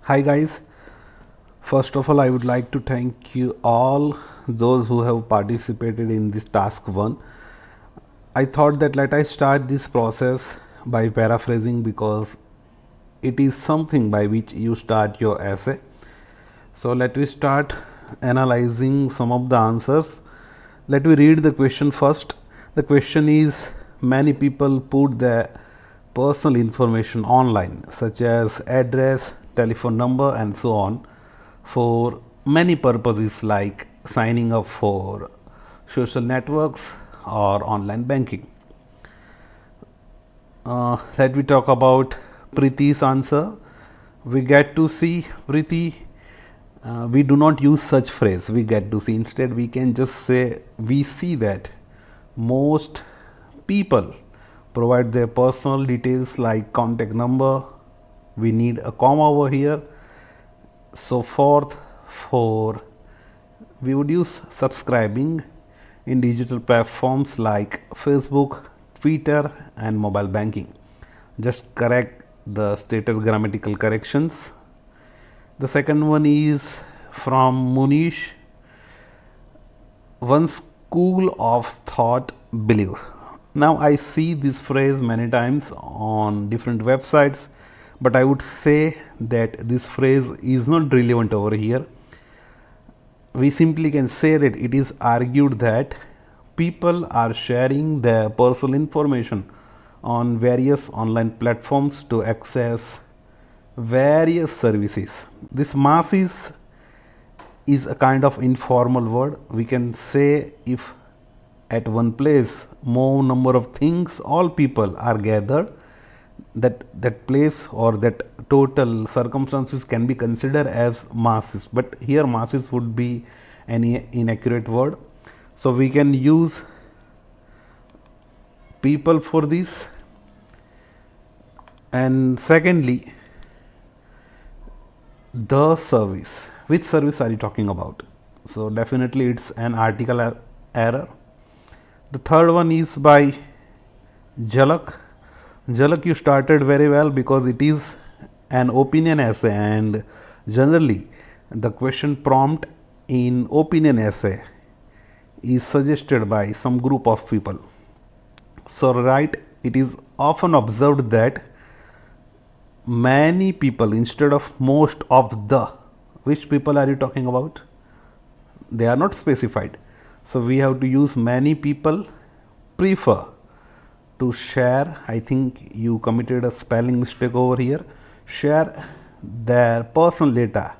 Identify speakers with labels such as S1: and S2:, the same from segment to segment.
S1: Hi guys, first of all I would like to thank you all those who have participated in this task 1. I thought that let I start this process by paraphrasing because it is something by which you start your essay. So let me start analyzing some of the answers. Let me read the question first. The question is, many people put their personal information online such as address, telephone number and so on for many purposes like signing up for social networks or online banking. Let me talk about Preeti's answer. We get to see Preeti. We do not use such phrase. We get to see. Instead, we can just say we see that most people provide their personal details like contact number. We need a comma over here. So forth for we would use subscribing in digital platforms like Facebook, Twitter and mobile banking. Just correct the stated grammatical corrections. The second one is from Munish. One school of thought believes. Now I see this phrase many times on different websites, but I would say that this phrase is not relevant over here. We simply can say that it is argued that people are sharing their personal information on various online platforms to access various services. This masses is a kind of informal word. We can say if at one place more number of things, all people are gathered, that place or that total circumstances can be considered as masses, but here masses would be an inaccurate word, so we can use people for this. And secondly, the service, which service are you talking about? So definitely it's an article error. The third one is by Jalak. Jalak, you started very well because it is an opinion essay, and generally the question prompt in opinion essay is suggested by some group of people. So right, it is often observed that many people instead of most of the, which people are you talking about? They are not specified, so we have to use many people prefer to share. I think you committed a spelling mistake over here. Share their personal data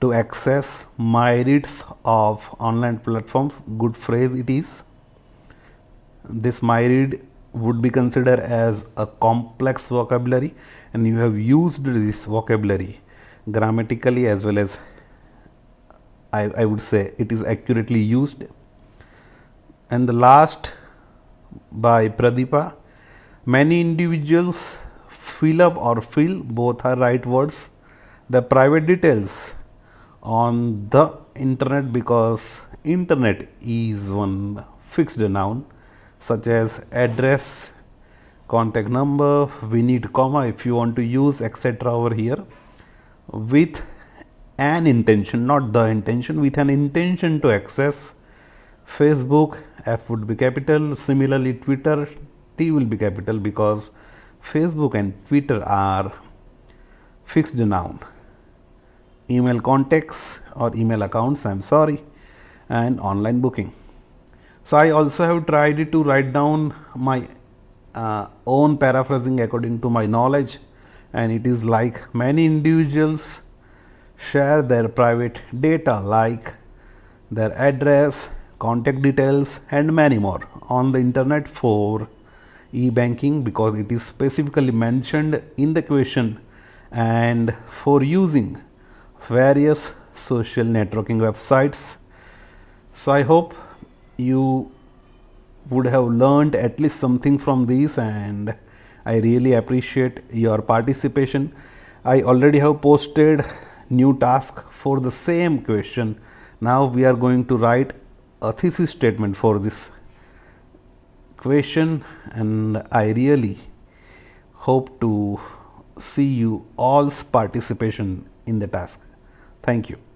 S1: to access myriads of online platforms. Good phrase it is. This myriad would be considered as a complex vocabulary, and you have used this vocabulary grammatically as well as I would say it is accurately used. And the last by Pradeepa, many individuals fill up or fill, both are right words, the private details on the internet, because internet is one fixed noun such as address, contact number. We need comma if you want to use etc over here, with an intention, not the intention, with an intention to access Facebook. F would be capital. Similarly, Twitter, T will be capital because Facebook and Twitter are fixed noun. Email contacts or email accounts, I am sorry, and online booking. So I also have tried to write down my own paraphrasing according to my knowledge, and it is like many individuals share their private data like their address, contact details and many more on the internet for e-banking, because it is specifically mentioned in the question, and for using various social networking websites. So I hope you would have learned at least something from this, and I really appreciate your participation. I already have posted new task for the same question. Now we are going to write a thesis statement for this question, and I really hope to see you all's participation in the task. Thank you.